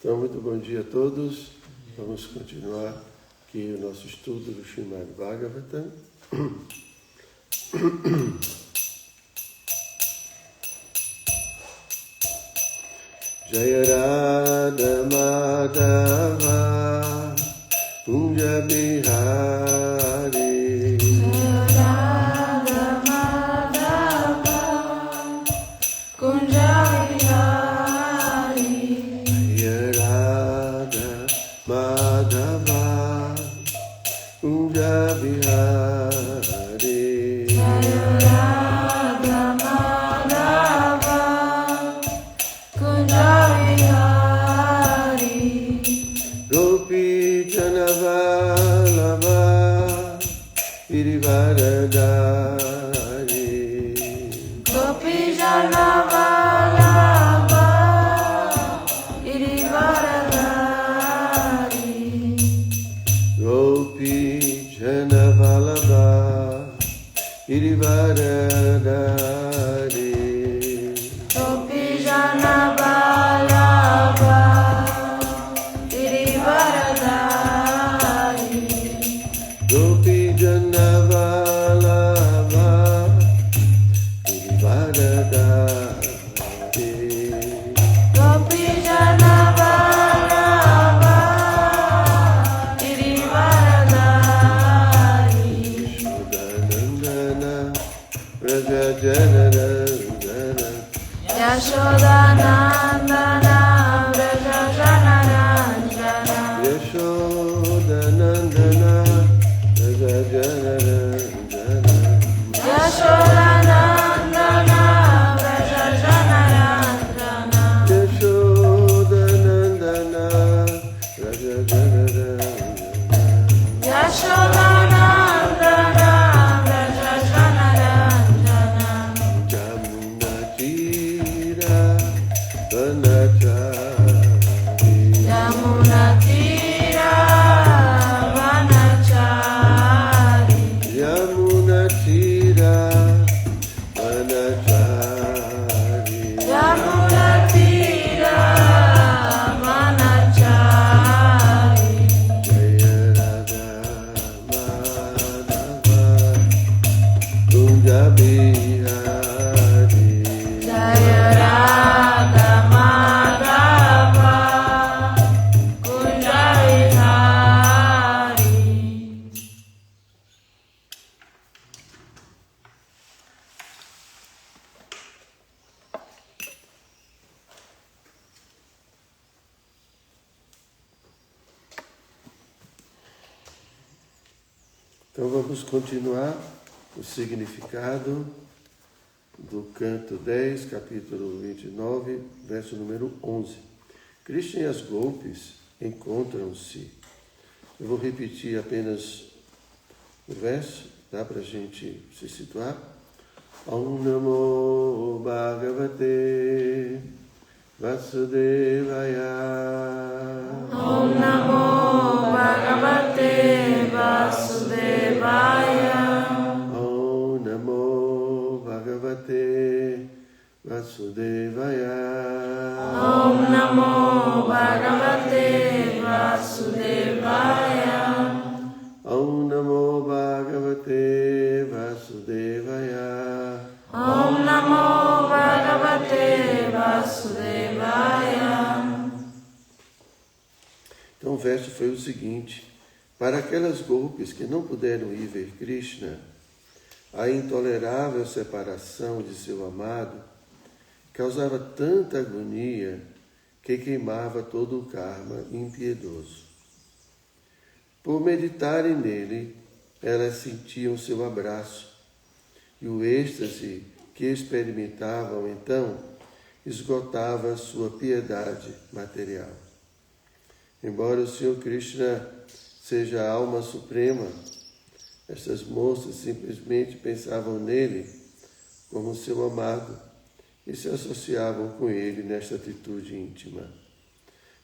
Então, muito bom dia a todos. Vamos continuar aqui o nosso estudo do Srimad Bhagavatam. Jaya Radha Madhava Kunja Bihari Radha Madhava Kunja Bihari Jaya Radha Madhava Kunja Bihari Jaya Radha Madhava Kunja Bihari Gopi Janavalabha Girivaradari Gopi Janavalabha Girivaradari Gopi Janavalabha Girivaradari Gopi Janavalabha Girivaradari Gopi Janavalabha Girivaradari Gopi Janavalabha Girivaradari Shudanandana Raja Janarandana Yashodanandana Vraja Janaranjana Yashodanandana Raja Janarandana Yashodanandana Vraja Janaranjana Yashodanandana Raja Janarandana Yashodanandana Vraja Janaranjana Jamuna Tira Vanachari Yamuna Tira Vanachari Yamuna Tira Vanachari Yamuna Tira Vanachari Jaya Radha Madhava Kunja Bihari Jaya Radha Madhava Kunja Bihari Então vamos continuar o significado do canto 10, capítulo 29, verso número 11. Krishna e as golpes encontram-se. Eu vou repetir apenas o verso, dá para a gente se situar? Om Namo Bhagavate Vasudevaya. Om Namo Bhagavate Vasudevaya Om Namo Bhagavate Vasudevaya. Om Namo Bhagavate Vasudevaya Om Namo Bhagavate Vasudevaya. Om Namo Bhagavate Vasudevaya. Então o verso foi o seguinte: para aquelas golpes que não puderam ir ver Krishna, a intolerável separação de seu amado causava tanta agonia que queimava todo o karma impiedoso. Por meditarem nele, elas sentiam seu abraço, e o êxtase que experimentavam então esgotava sua piedade material. Embora o Senhor Krishna seja a alma suprema, estas moças simplesmente pensavam nele como seu amado e se associavam com ele nesta atitude íntima.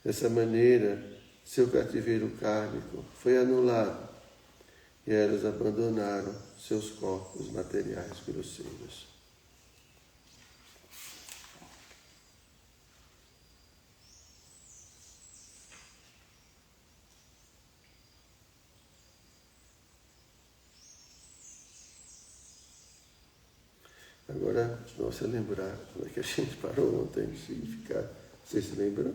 Dessa maneira, seu cativeiro kármico foi anulado e elas abandonaram seus corpos materiais grosseiros. Agora, nossa, lembrar como é que a gente parou ontem, o significado. Vocês se lembram?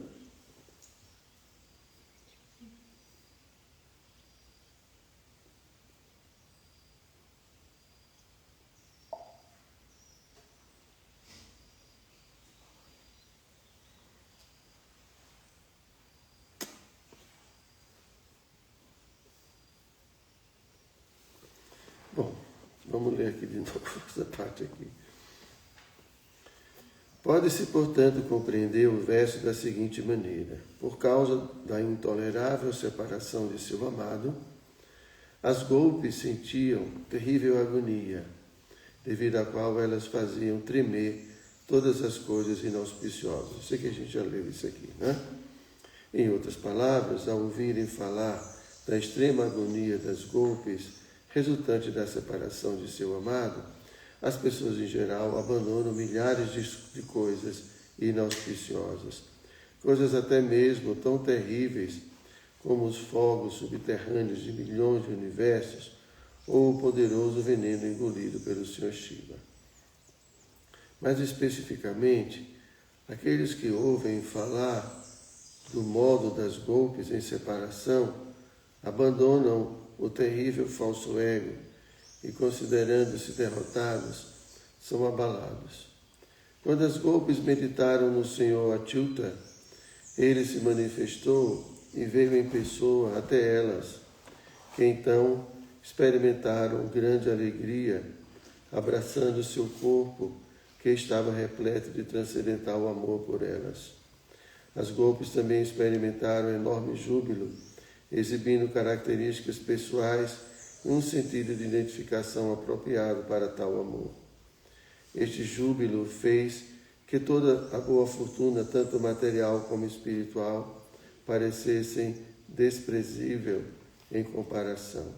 Bom, vamos ler aqui de novo essa parte aqui. Pode-se, portanto, compreender o verso da seguinte maneira: por causa da intolerável separação de seu amado, as golpes sentiam terrível agonia, devido à qual elas faziam tremer todas as coisas inauspiciosas. Eu sei que a gente já leu isso aqui, né? Em outras palavras, ao ouvirem falar da extrema agonia das golpes resultante da separação de seu amado, as pessoas em geral abandonam milhares de coisas inauspiciosas, coisas até mesmo tão terríveis como os fogos subterrâneos de milhões de universos ou o poderoso veneno engolido pelo Sr. Shiva. Mais especificamente, aqueles que ouvem falar do modo das golpes em separação abandonam o terrível falso ego e, considerando-se derrotados, são abalados. Quando as golpes meditaram no Senhor Achyuta, ele se manifestou e veio em pessoa até elas, que então experimentaram grande alegria, abraçando seu corpo, que estava repleto de transcendental amor por elas. As golpes também experimentaram enorme júbilo, exibindo características pessoais e um sentido de identificação apropriado para tal amor. Este júbilo fez que toda a boa fortuna, tanto material como espiritual, parecessem desprezível em comparação.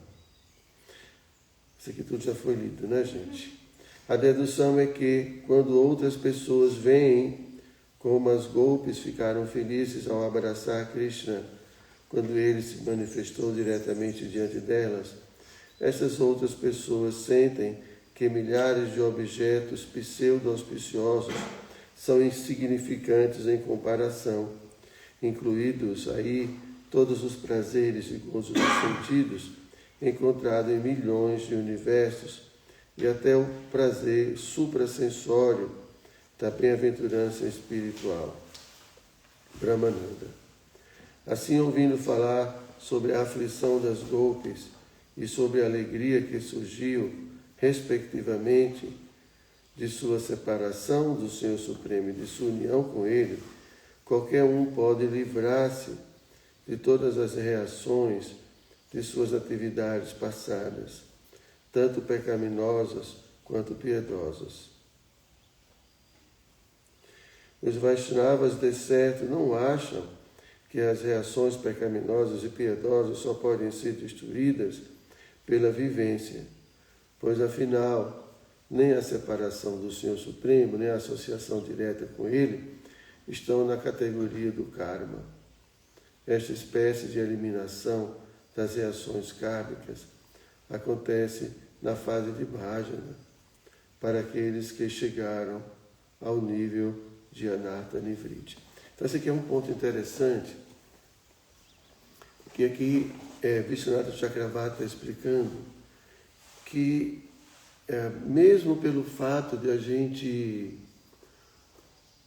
Isso aqui tudo já foi lido, né, gente? A dedução é que, quando outras pessoas veem como as golpes ficaram felizes ao abraçar Krishna, quando ele se manifestou diretamente diante delas, essas outras pessoas sentem que milhares de objetos pseudo-auspiciosos são insignificantes em comparação, incluídos aí todos os prazeres e gozos dos sentidos encontrados em milhões de universos e até o prazer suprassensório da bem-aventurança espiritual. Brahmananda. Assim, ouvindo falar sobre a aflição das golpes e sobre a alegria que surgiu, respectivamente, de sua separação do Senhor Supremo e de sua união com Ele, qualquer um pode livrar-se de todas as reações de suas atividades passadas, tanto pecaminosas quanto piedosas. Os Vaishnavas, de certo, não acham que as reações pecaminosas e piedosas só podem ser destruídas pela vivência, pois, afinal, nem a separação do Senhor Supremo, nem a associação direta com Ele estão na categoria do karma. Esta espécie de eliminação das reações kármicas acontece na fase de bhajana, para aqueles que chegaram ao nível de Anartha Nivriti. Então, esse aqui é um ponto interessante, que aqui Vishwanatha Chakravarti está explicando que, mesmo pelo fato de a gente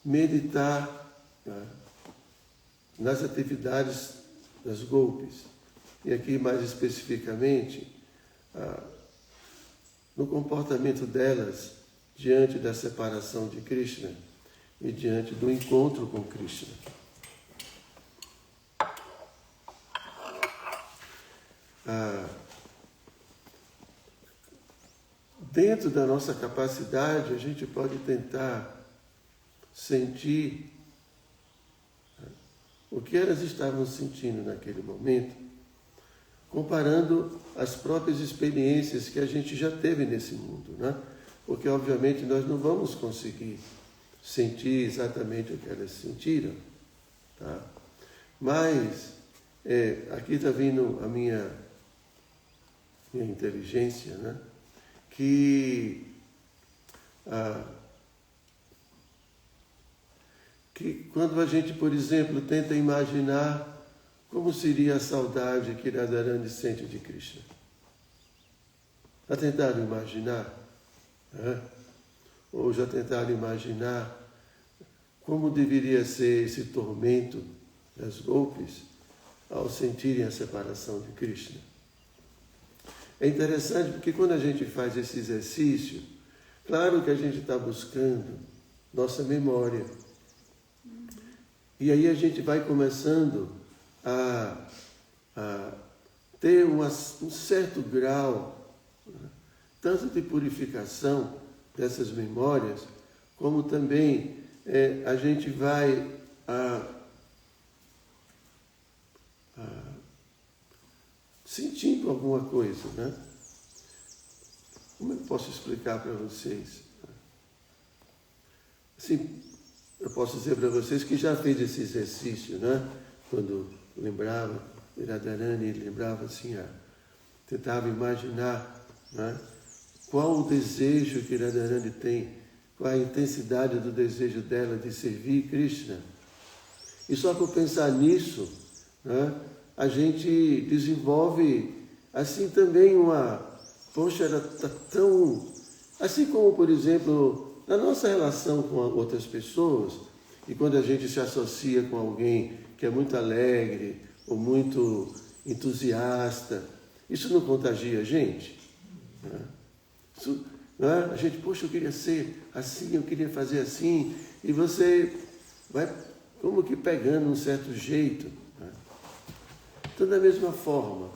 meditar, né, nas atividades das golpes, e aqui mais especificamente no comportamento delas diante da separação de Krishna e diante do encontro com Krishna. Dentro da nossa capacidade, a gente pode tentar sentir o que elas estavam sentindo naquele momento, comparando as próprias experiências que a gente já teve nesse mundo, né? Porque, obviamente, nós não vamos conseguir sentir exatamente o que elas sentiram, tá? Mas, aqui está vindo a minha inteligência, né? Que que quando a gente, por exemplo, tenta imaginar como seria a saudade que Radharani sente de Krishna. Já tentaram imaginar? Ou já tentaram imaginar como deveria ser esse tormento das golpes ao sentirem a separação de Krishna? É interessante porque quando a gente faz esse exercício, claro que a gente está buscando nossa memória. E aí a gente vai começando a ter um certo grau, tanto de purificação dessas memórias, como também a gente vai sentindo alguma coisa, né? Como eu posso explicar para vocês? Assim, eu posso dizer para vocês que já fez esse exercício, né? Quando lembrava de Radharani, lembrava assim, tentava imaginar, né? Qual o desejo que Radharani tem, qual a intensidade do desejo dela de servir Krishna. E só por pensar nisso, né? A gente desenvolve assim também poxa, ela está tão... Assim como, por exemplo, na nossa relação com outras pessoas, e quando a gente se associa com alguém que é muito alegre ou muito entusiasta, isso não contagia a gente? Né? Isso, né? A gente, poxa, eu queria ser assim, eu queria fazer assim, e você vai como que pegando um certo jeito. Né? Então, da mesma forma,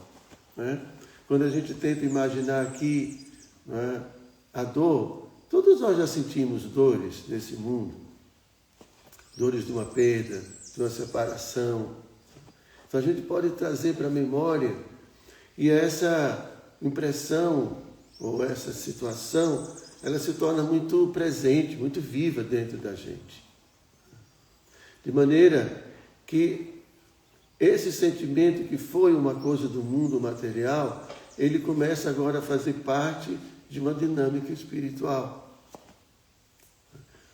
né? Quando a gente tenta imaginar aqui, né, a dor, todos nós já sentimos dores nesse mundo, dores de uma perda, de uma separação. Então a gente pode trazer para a memória e essa impressão ou essa situação, ela se torna muito presente, muito viva dentro da gente. De maneira que esse sentimento que foi uma coisa do mundo material, ele começa agora a fazer parte de uma dinâmica espiritual.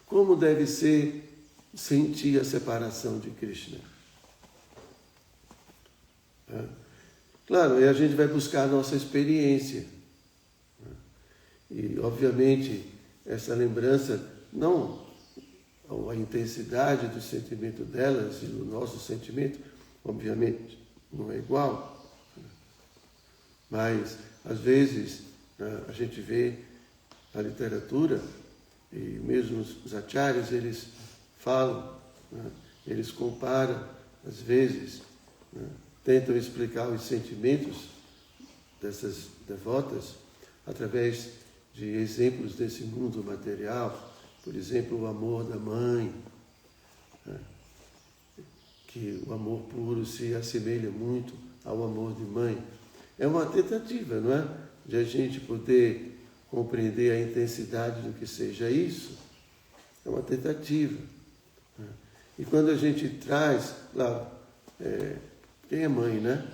Como deve ser sentir a separação de Krishna? Claro, aí a gente vai buscar a nossa experiência. E, obviamente, essa lembrança, não a intensidade do sentimento delas e do nosso sentimento, obviamente, não é igual. Mas, às vezes, a gente vê na literatura, e mesmo os acharyas, eles falam, eles comparam, às vezes, tentam explicar os sentimentos dessas devotas através de exemplos desse mundo material. Por exemplo, o amor da mãe, que o amor puro se assemelha muito ao amor de mãe. É uma tentativa, não é? De a gente poder compreender a intensidade do que seja isso. É uma tentativa. E quando a gente traz, claro, quem é mãe, né?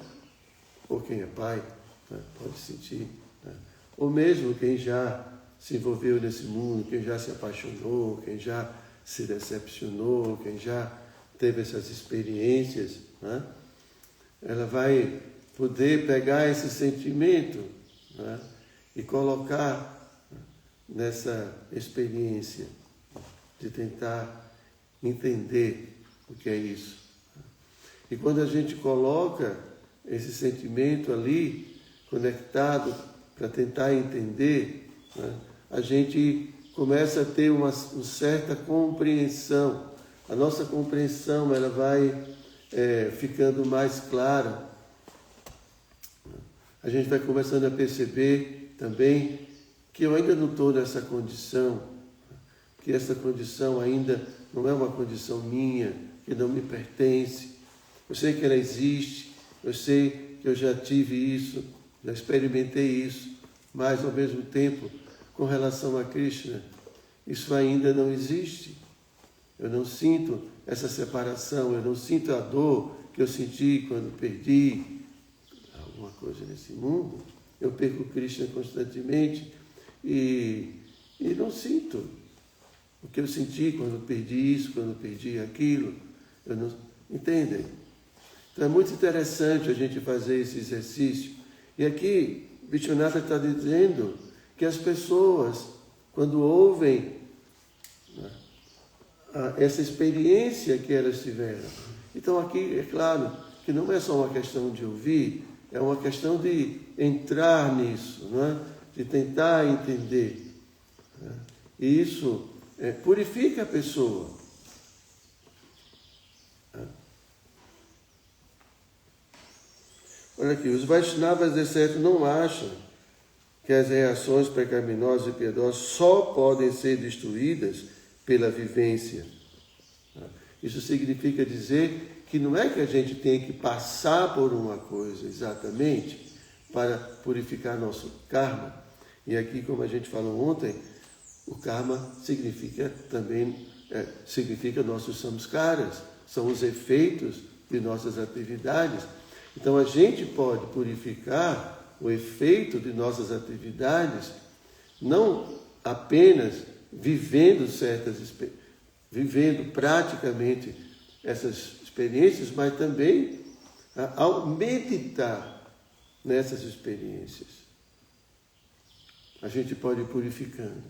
Ou quem é pai, né? Pode sentir. Né? Ou mesmo quem já se envolveu nesse mundo, quem já se apaixonou, quem já se decepcionou, quem já teve essas experiências, né? Ela vai poder pegar esse sentimento, né? E colocar nessa experiência de tentar entender o que é isso. E quando a gente coloca esse sentimento ali, conectado, para tentar entender, né? A gente começa a ter uma certa compreensão. A nossa compreensão ela vai ficando mais clara. A gente vai começando a perceber também que eu ainda não estou nessa condição, que essa condição ainda não é uma condição minha, que não me pertence. Eu sei que ela existe, eu sei que eu já tive isso, já experimentei isso, mas ao mesmo tempo, com relação a Krishna, isso ainda não existe. Eu não sinto essa separação, eu não sinto a dor que eu senti quando perdi alguma coisa nesse mundo. Eu perco Krishna constantemente e e não sinto o que eu senti quando perdi isso, quando perdi aquilo. Eu não... Entendem? Então é muito interessante a gente fazer esse exercício. E aqui, Vishwanatha está dizendo que as pessoas, quando ouvem essa experiência que elas tiveram, então aqui é claro que não é só uma questão de ouvir, é uma questão de entrar nisso, não é? De tentar entender. E isso purifica a pessoa. Olha aqui, os Vaishnavas de certo não acham que as reações pecaminosas e piedosas só podem ser destruídas pela vivência. Isso significa dizer que não é que a gente tem que passar por uma coisa exatamente para purificar nosso karma. E aqui, como a gente falou ontem, o karma significa também significa nossos samskaras, são os efeitos de nossas atividades. Então a gente pode purificar o efeito de nossas atividades não apenas vivendo praticamente essas experiências, mas também ao meditar nessas experiências. A gente pode ir purificando.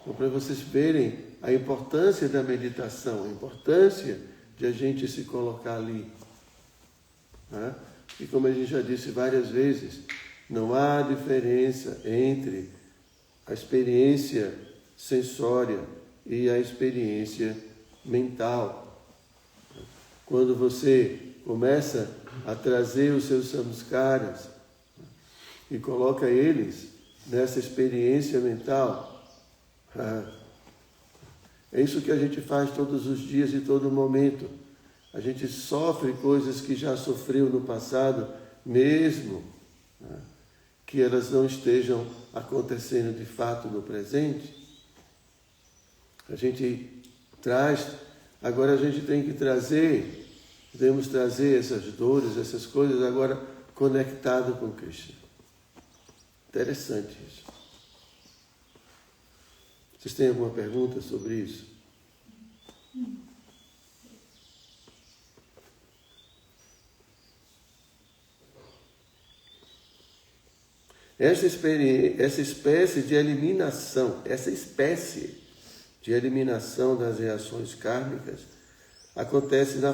Então, para vocês verem a importância da meditação, a importância de a gente se colocar ali. E como a gente já disse várias vezes, não há diferença entre a experiência sensória e a experiência mental. Quando você começa a trazer os seus samskaras e coloca eles nessa experiência mental, é isso que a gente faz todos os dias e todo momento. A gente sofre coisas que já sofreu no passado, mesmo que elas não estejam acontecendo de fato no presente. A gente traz, agora a gente tem que podemos trazer essas dores, essas coisas agora conectado com Krishna. Interessante isso. Vocês têm alguma pergunta sobre isso? Essa espécie de eliminação das reações kármicas acontece na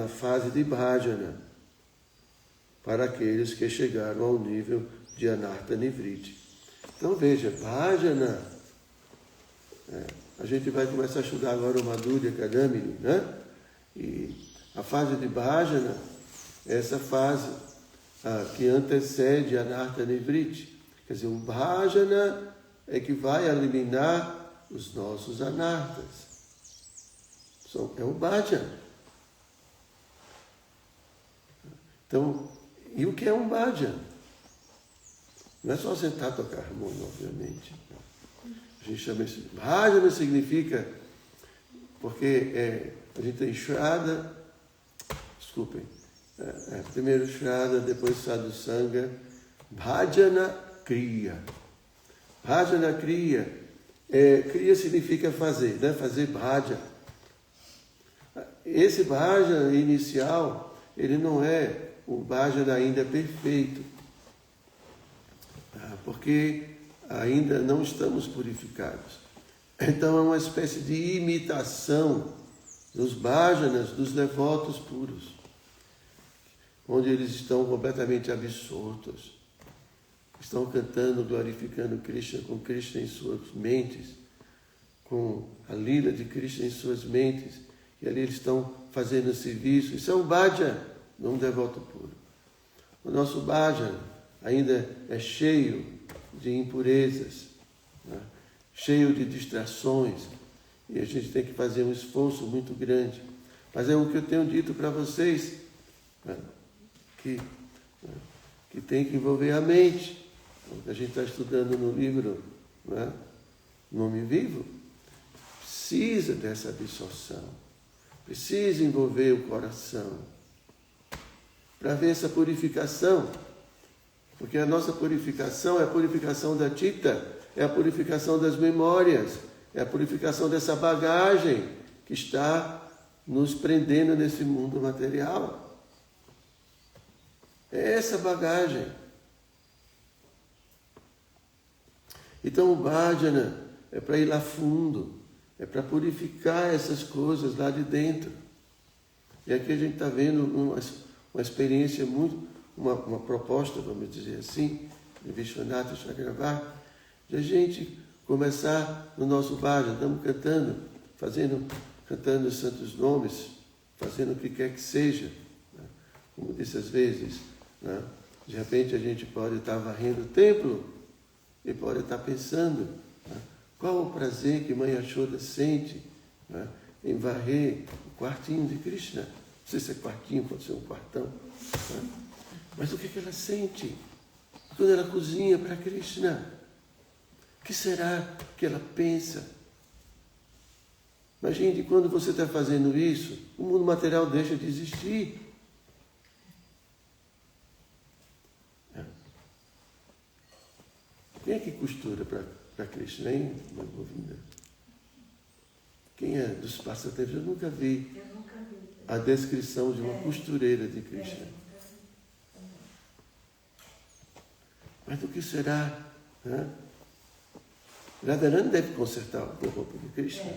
fase de bhajana, para aqueles que chegaram ao nível de anartha nivriti. Então veja, bhajana, a gente vai começar a estudar agora o Madhurya Kadamini, né? E a fase de bhajana é essa fase que antecede a anartha nivriti. Quer dizer, o bhajana é que vai eliminar os nossos anartas. É o bhajana. Então, e o que é um bhajana? Não é só sentar e tocar harmônio, obviamente. A gente chama isso. Bhajana significa, porque a gente tem Shraddha, primeiro Shraddha, depois Sadhusanga, Bhajana Kriya. Bhajana Kriya, Kriya significa fazer, né? Fazer bhaja. Esse bhajana inicial, ele não é o bhajana ainda perfeito, porque ainda não estamos purificados. Então é uma espécie de imitação dos bhajanas, dos devotos puros, onde eles estão completamente absortos, estão cantando, glorificando Krishna, com Krishna em suas mentes, com a lila de Krishna em suas mentes, e ali eles estão fazendo serviço. Isso é um bhajan, não um devoto puro. O nosso bhajan ainda é cheio de impurezas, né? Cheio de distrações, e a gente tem que fazer um esforço muito grande. Mas é o que eu tenho dito para vocês, né? Que tem que envolver a mente. A gente está estudando no livro, né? Nome Vivo, precisa dessa absorção, precisa envolver o coração para ver essa purificação, porque a nossa purificação é a purificação da Chitta, é a purificação das memórias, é a purificação dessa bagagem que está nos prendendo nesse mundo material. É essa bagagem. Então o bhajana é para ir lá fundo, é para purificar essas coisas lá de dentro. E aqui a gente está vendo uma experiência muito, uma proposta, vamos dizer assim, de Vishwanatha Chakravarti, de a gente começar no nosso bhajana, estamos cantando os santos nomes, fazendo o que quer que seja. Né? Como disse às vezes, né? De repente a gente pode estar varrendo o templo e pode estar pensando, né? Qual o prazer que Mãe Yashoda sente, né? Em varrer o quartinho de Krishna. Não sei se é quartinho, pode ser um quartão. Né? Mas o que ela sente quando ela cozinha para Krishna? O que será que ela pensa? Imagine, quando você está fazendo isso, o mundo material deixa de existir. Quem é que costura para Krishna, hein, Govinda? Quem é dos passatempos? Eu nunca vi a descrição de uma costureira de Krishna. Mas o que será? Né? Radharani deve consertar a roupa de Krishna.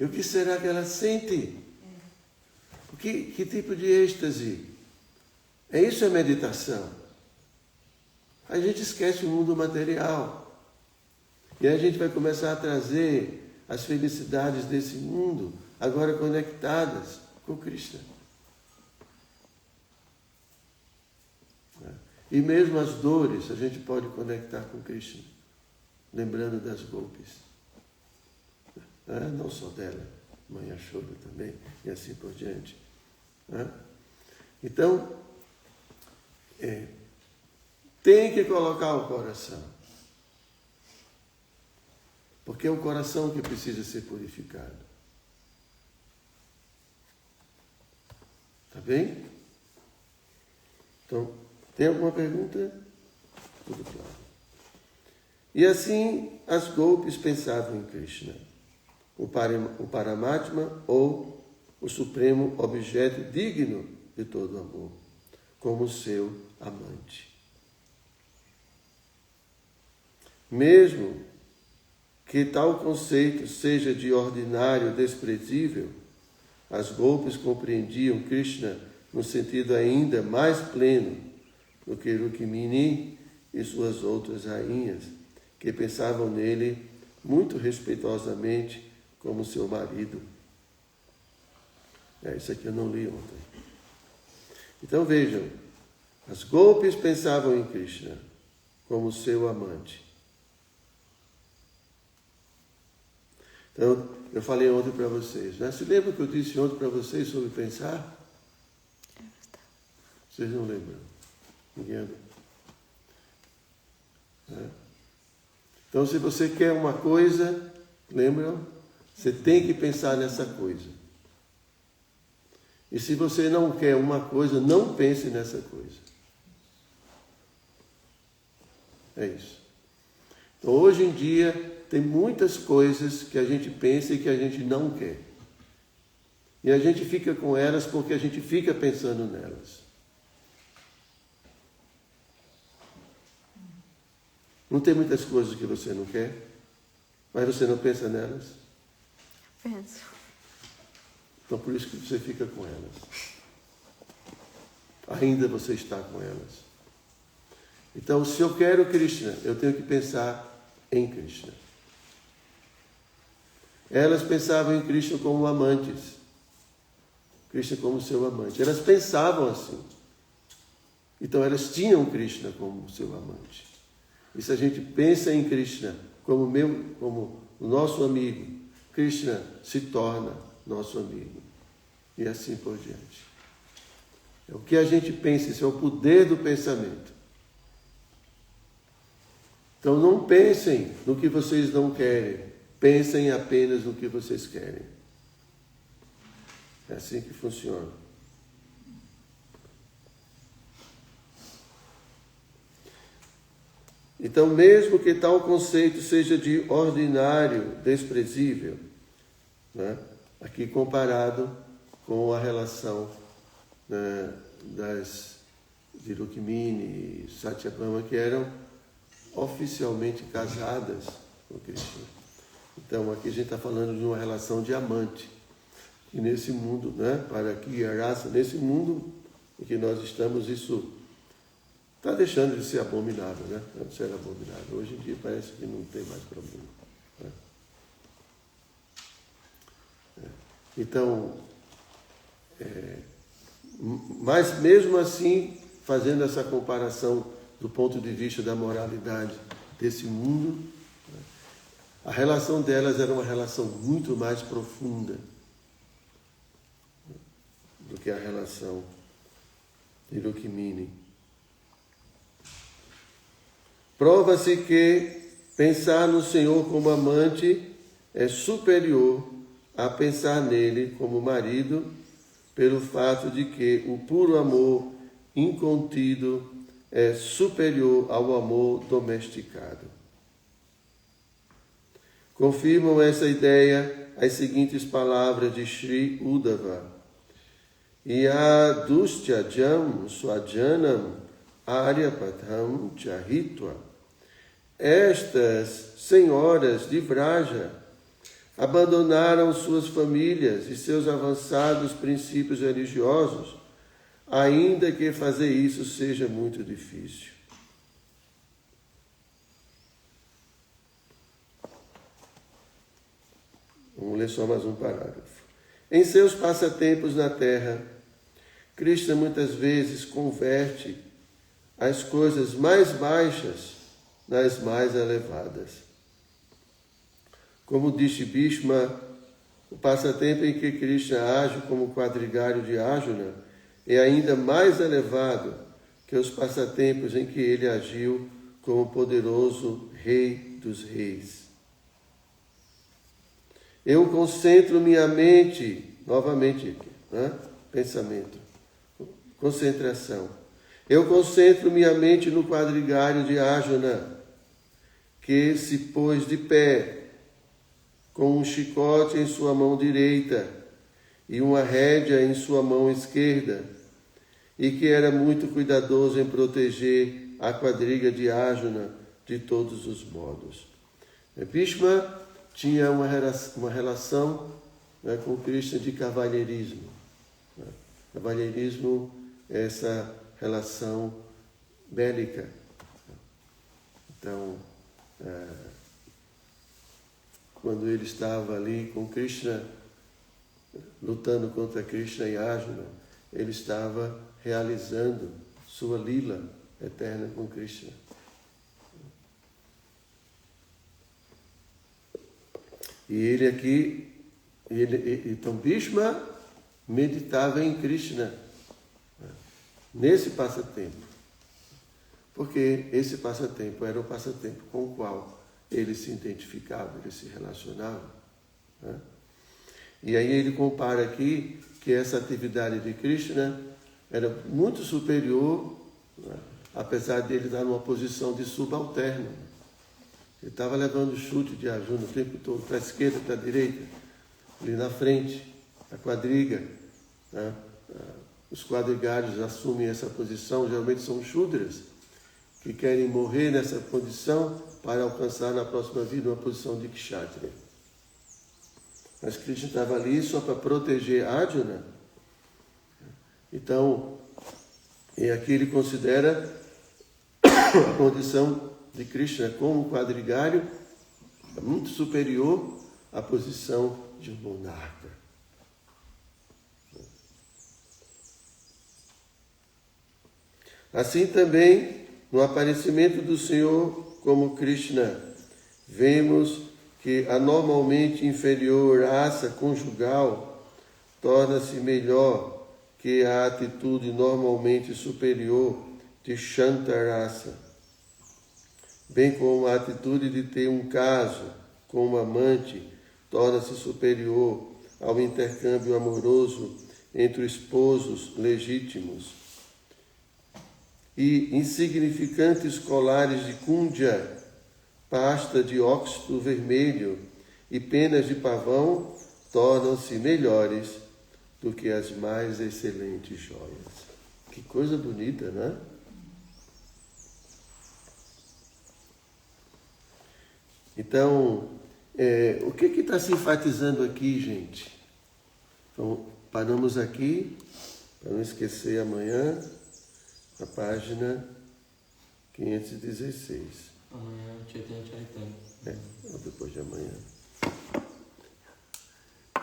E o que será que ela sente? Que tipo de êxtase? Isso é meditação. A gente esquece o mundo material. E a gente vai começar a trazer as felicidades desse mundo, agora conectadas com Krishna. E mesmo as dores, a gente pode conectar com Krishna, lembrando das golpes. Não só dela, Mãe Yashoda também, e assim por diante. Então, tem que colocar o coração. Porque é o coração que precisa ser purificado. Tá bem? Então, tem alguma pergunta? Tudo claro. E assim, as golpes pensavam em Krishna, o Paramatma ou o supremo objeto digno de todo amor, como seu amante. Mesmo que tal conceito seja de ordinário desprezível, as golpes compreendiam Krishna no sentido ainda mais pleno do que Rukmini e suas outras rainhas, que pensavam nele muito respeitosamente como seu marido. Isso aqui eu não li ontem. Então vejam, as golpes pensavam em Krishna como seu amante. Então, eu falei ontem para vocês, né? Se lembra que eu disse ontem para vocês sobre pensar? Vocês não lembram? Ninguém lembra? Então, se você quer uma coisa, lembram? Você tem que pensar nessa coisa. E se você não quer uma coisa, não pense nessa coisa. É isso. Então, hoje em dia, tem muitas coisas que a gente pensa e que a gente não quer. E a gente fica com elas porque a gente fica pensando nelas. Não tem muitas coisas que você não quer, mas você não pensa nelas? Penso. Então por isso que você fica com elas. Ainda você está com elas. Então, se eu quero Krishna, eu tenho que pensar em Krishna. Elas pensavam em Krishna como amantes. Krishna como seu amante. Elas pensavam assim. Então elas tinham Krishna como seu amante. E se a gente pensa em Krishna como o nosso amigo, Krishna se torna nosso amigo. E assim por diante. É o que a gente pensa, isso é o poder do pensamento. Então não pensem no que vocês não querem. Pensem apenas no que vocês querem. É assim que funciona. Então, mesmo que tal conceito seja de ordinário, desprezível, né? Aqui comparado com a relação, né, de Rukmini e Satyabhama, que eram oficialmente casadas com Krishna. Então, aqui a gente está falando de uma relação de amante. E nesse mundo, né, para que a raça, nesse mundo em que nós estamos, isso está deixando de ser abominável, né? Antes era abominável. Hoje em dia parece que não tem mais problema, né? Então, mas mesmo assim, fazendo essa comparação do ponto de vista da moralidade desse mundo, né, a relação delas era uma relação muito mais profunda do que a relação de Rukmini. Prova-se que pensar no Senhor como amante é superior a pensar nele como marido, pelo fato de que o puro amor incontido é superior ao amor domesticado. Confirmam essa ideia as seguintes palavras de Sri Uddhava: Yadustyajam swajanam aryapatham chahitva. Estas senhoras de Vraja abandonaram suas famílias e seus avançados princípios religiosos, ainda que fazer isso seja muito difícil. Vamos ler só mais um parágrafo. Em seus passatempos na terra, Krishna muitas vezes converte as coisas mais baixas nas mais elevadas. Como disse Bhishma, o passatempo em que Krishna age como quadrigário de Arjuna é ainda mais elevado que os passatempos em que ele agiu como poderoso rei dos reis. Eu concentro minha mente, novamente, né? Pensamento, concentração. Eu concentro minha mente no quadrigário de Arjuna, que se pôs de pé, com um chicote em sua mão direita e uma rédea em sua mão esquerda, e que era muito cuidadoso em proteger a quadriga de Arjuna de todos os modos. Bhishma tinha uma relação, né, com Krishna de cavalheirismo. Cavalheirismo é essa relação bélica. Então, quando ele estava ali com Krishna, lutando contra Krishna e Arjuna, ele estava realizando sua lila eterna com Krishna. E ele aqui, então Bhishma meditava em Krishna nesse passatempo, porque esse passatempo era o passatempo com o qual ele se identificava, ele se relacionava, né? E aí ele compara aqui que essa atividade de Krishna era muito superior, né? Apesar de ele estar numa posição de subalterno. Ele estava levando o chute de Arjuna o tempo todo, para a esquerda, para a direita, ali na frente, a quadriga, né? Os quadrigários assumem essa posição, geralmente são Shudras, que querem morrer nessa posição para alcançar na próxima vida uma posição de Kshatriya. Mas Krishna estava ali só para proteger Arjuna. Então, e aqui ele considera a condição de Krishna como quadrigário muito superior à posição de um monarca. Assim também, no aparecimento do Senhor como Krishna, vemos que a normalmente inferior raça conjugal torna-se melhor que a atitude normalmente superior de Shanta raça, bem como a atitude de ter um caso com uma amante torna-se superior ao intercâmbio amoroso entre esposos legítimos. e insignificantes colares de cúndia, pasta de óxido vermelho e penas de pavão tornam-se melhores do que as mais excelentes joias. Que coisa bonita, não é? Então, o que está se enfatizando aqui, gente? Então, paramos aqui, para não esquecer amanhã, na página 516. Amanhã o Chaitanya Chaitanya. Ou depois de amanhã.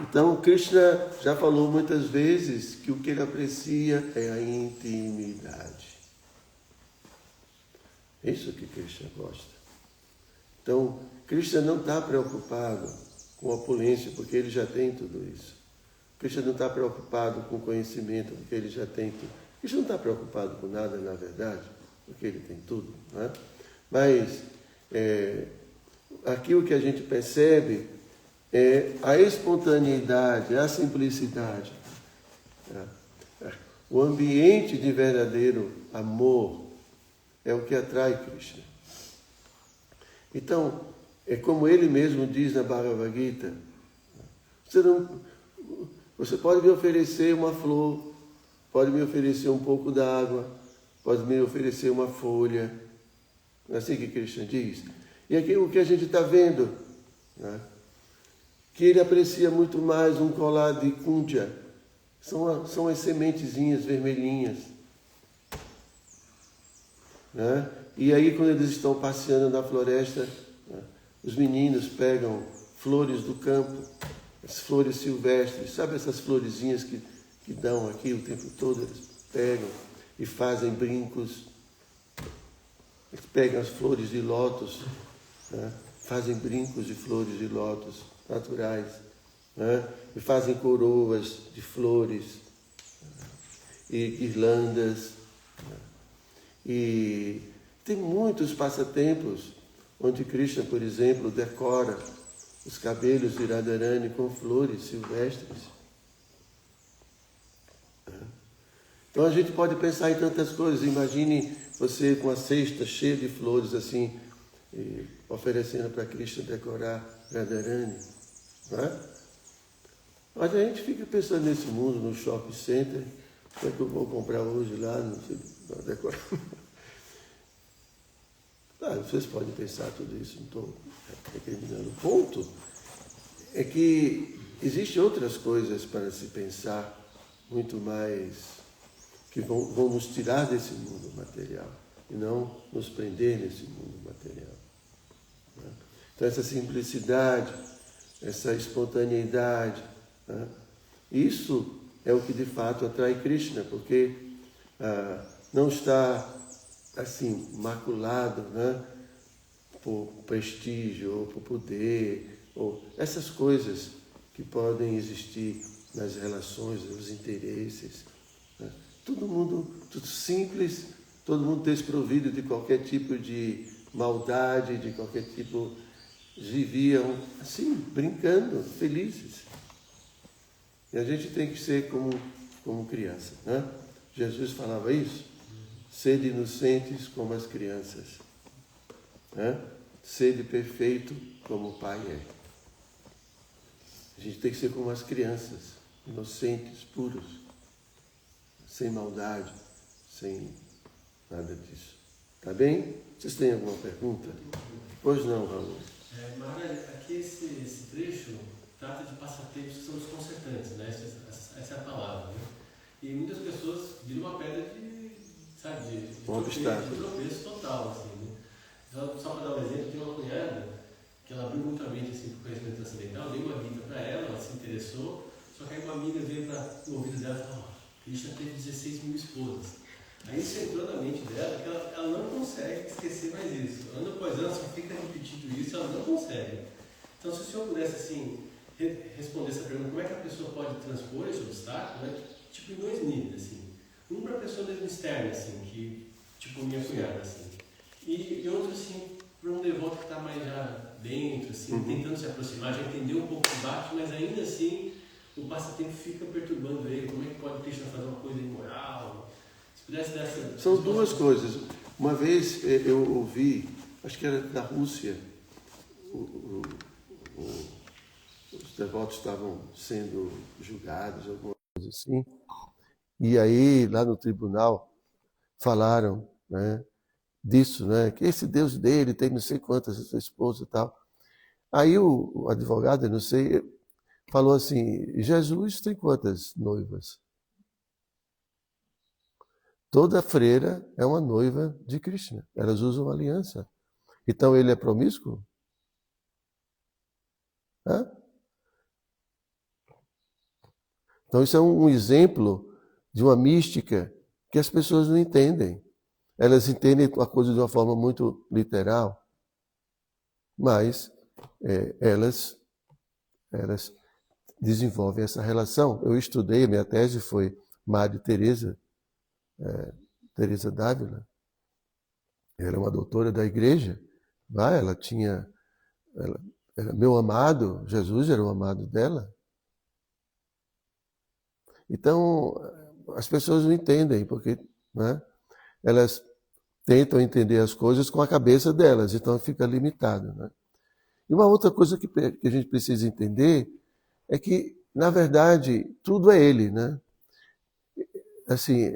Então, Krishna já falou muitas vezes que o que ele aprecia é a intimidade. É isso que Krishna gosta. Então, Krishna não está preocupado com a opulência, porque ele já tem tudo isso. Krishna não está preocupado com conhecimento, porque ele já tem tudo. Krishna não está preocupado com nada, na verdade, porque ele tem tudo. Não é? Mas, aqui o que a gente percebe é a espontaneidade, a simplicidade. O ambiente de verdadeiro amor é o que atrai Krishna. Então, é como ele mesmo diz na Bhagavad Gita, você pode me oferecer uma flor, pode me oferecer um pouco d'água, pode me oferecer uma folha. Não é assim que Krishna diz? E aqui o que a gente está vendo, né? Que ele aprecia muito mais um colar de kundya, são as sementezinhas vermelhinhas. Né? E aí, quando eles estão passeando na floresta, né, os meninos pegam flores do campo, as flores silvestres, sabe essas florezinhas que dão aqui o tempo todo? Eles pegam e fazem brincos, eles pegam as flores de lótus, né, fazem brincos de flores de lótus naturais, né, e fazem coroas de flores, e guirlandas, né, e tem muitos passatempos onde Krishna, por exemplo, decora os cabelos de Radharani com flores silvestres. Então a gente pode pensar em tantas coisas. Imagine você com a cesta cheia de flores assim, oferecendo para Krishna decorar Radharani. Não é? Mas a gente fica pensando nesse mundo, no shopping center, o que é que eu vou comprar hoje lá, não sei, não decorar. Vocês podem pensar tudo isso, não estou recriminando. O ponto é que existem outras coisas para se pensar, muito mais, que vão nos tirar desse mundo material e não nos prender nesse mundo material. Né? Então essa simplicidade, essa espontaneidade, né? Isso é o que de fato atrai Krishna, porque não está assim, maculado, né, por prestígio, ou por poder, ou essas coisas que podem existir nas relações, nos interesses. Né? Tudo simples, todo mundo desprovido de qualquer tipo de maldade, de qualquer tipo... Viviam assim, brincando, felizes. E a gente tem que ser como criança. Né? Jesus falava isso. Sede inocentes como as crianças. Né? Sede perfeito como o Pai é. A gente tem que ser como as crianças, inocentes, puros, sem maldade, sem nada disso. Tá bem? Vocês têm alguma pergunta? Pois não, Raul. Maharaj, aqui esse trecho trata de passatempos que são desconcertantes, né? Essa é a palavra, né? E muitas pessoas viram uma pedra de tropeço total, assim, né? Só para dar um exemplo, tem uma cunhada que ela abriu muito a mente assim, para o conhecimento transcendental, dei uma Gita para ela se interessou, só que aí uma amiga veio para o ouvido dela e falou: Krishna teve 16 mil esposas. Aí isso entrou na mente dela que ela não consegue esquecer mais isso. Ano após ano só fica repetindo isso, ela não consegue. Então, se o senhor pudesse assim, responder essa pergunta, como é que a pessoa pode transpor esse obstáculo, né? Tipo em dois níveis, assim. Um para a pessoa mesmo externa, assim, que, tipo minha cunhada, assim. E outro, assim, para um devoto que está mais já dentro, assim, tentando se aproximar, já entendeu um pouco o embate, mas ainda assim o passatempo fica perturbando ele. Como é que pode Krishna fazer uma coisa imoral? São duas coisas. Uma vez eu ouvi, acho que era da Rússia, os devotos estavam sendo julgados, alguma coisa assim, e aí lá no tribunal falaram, né, disso, né, que esse Deus dele tem não sei quantas esposas e tal. Aí o advogado, eu não sei, falou assim, Jesus tem quantas noivas? Toda freira é uma noiva de Krishna. Elas usam aliança. Então ele é promíscuo? Hã? Então isso é um exemplo de uma mística que as pessoas não entendem. Elas entendem a coisa de uma forma muito literal, mas elas desenvolvem essa relação. Eu estudei, minha tese foi Madre Teresa d'Ávila. Ela é uma doutora da igreja. Ela era meu amado, Jesus era o amado dela. Então, as pessoas não entendem, porque, né, elas tentam entender as coisas com a cabeça delas, então fica limitado. Né? E uma outra coisa que a gente precisa entender é que, na verdade, tudo é Ele. Né? Assim,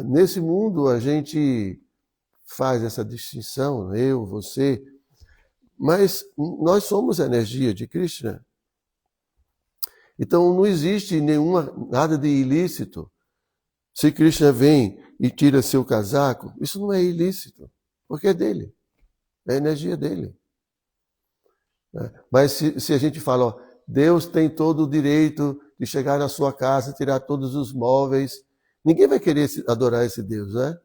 nesse mundo a gente faz essa distinção, eu, você, mas nós somos a energia de Krishna. Então não existe nada de ilícito. Se Krishna vem e tira seu casaco, isso não é ilícito, porque é dele, é a energia dele. Mas se a gente fala, ó, Deus tem todo o direito de chegar na sua casa, tirar todos os móveis, ninguém vai querer adorar esse Deus, né?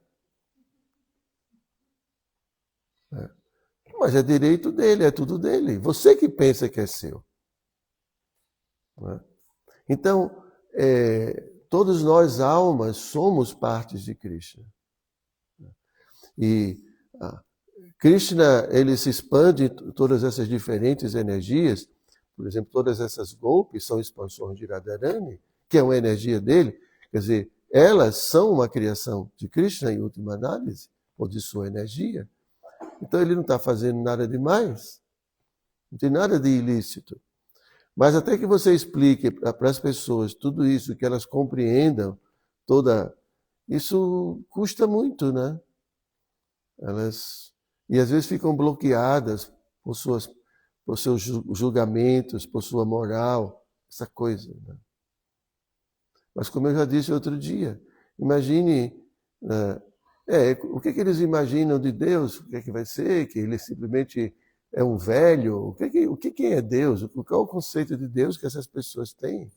Mas é direito dele, é tudo dele. Você que pensa que é seu. Então, todos nós, almas, somos partes de Krishna. E Krishna, ele se expande em todas essas diferentes energias. Por exemplo, todas essas golpes são expansões de Radharani, que é uma energia dele. Quer dizer, elas são uma criação de Krishna, em última análise, ou de sua energia. Então ele não está fazendo nada demais, não tem nada de ilícito. Mas até que você explique para as pessoas tudo isso, que elas compreendam isso custa muito, né? E às vezes ficam bloqueadas por seus julgamentos, por sua moral, essa coisa. Né? Mas como eu já disse outro dia, imagine... o que eles imaginam de Deus? O que vai ser? Que ele simplesmente é um velho? O que é Deus? Qual é o conceito de Deus que essas pessoas têm?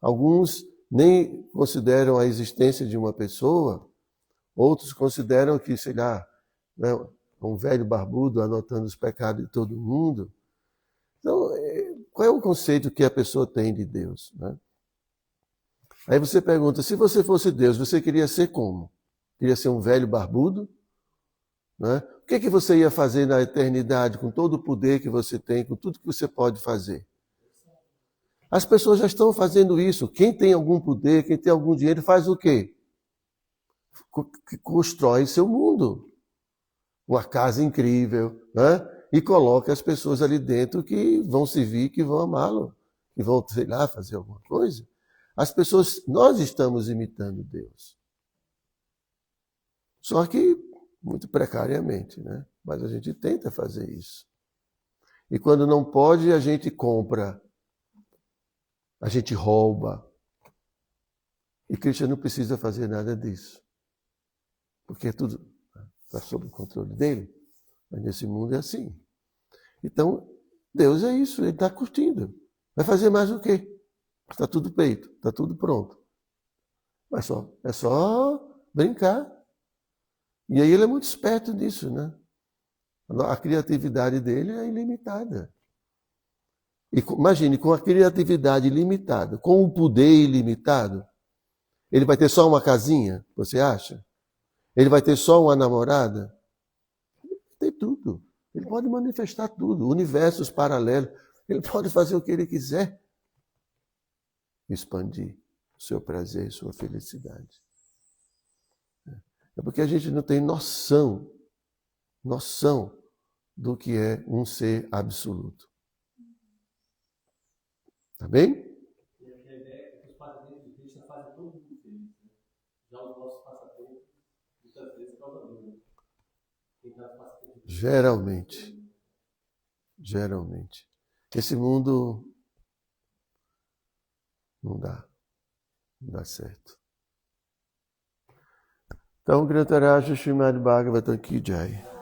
Alguns nem consideram a existência de uma pessoa, outros consideram que, sei lá, né, um velho barbudo anotando os pecados de todo mundo. Então, qual é o conceito que a pessoa tem de Deus? Né? Aí você pergunta, se você fosse Deus, você queria ser como? Queria ser um velho barbudo? Né? O que você ia fazer na eternidade com todo o poder que você tem, com tudo que você pode fazer? As pessoas já estão fazendo isso. Quem tem algum poder, quem tem algum dinheiro, faz o quê? Constrói seu mundo. Uma casa incrível, né? E coloca as pessoas ali dentro que vão servir, que vão amá-lo, que vão, sei lá, fazer alguma coisa. As pessoas, nós estamos imitando Deus. Só que muito precariamente, né? Mas a gente tenta fazer isso. E quando não pode, a gente compra, a gente rouba. E Krishna não precisa fazer nada disso. Porque tudo está sob o controle dele. Mas nesse mundo é assim. Então, Deus é isso, ele está curtindo. Vai fazer mais o quê? Está tudo feito, está tudo pronto. Mas é só brincar. E aí ele é muito esperto nisso, né? A criatividade dele é ilimitada. E imagine, com a criatividade limitada, com o poder ilimitado, ele vai ter só uma casinha, você acha? Ele vai ter só uma namorada? Ele tem tudo. Ele pode manifestar tudo, universos paralelos. Ele pode fazer o que ele quiser. Expandir o seu prazer e sua felicidade. É porque a gente não tem noção do que é um ser absoluto. Tá bem? E a ideia é que os passatempos de Krishna fazem todo mundo feliz. Já os nossos passatempos, muitas vezes, causam dúvida. Geralmente. Esse mundo não dá certo. Então, Grantaraj Srimad Bhagavatam Ki Jai.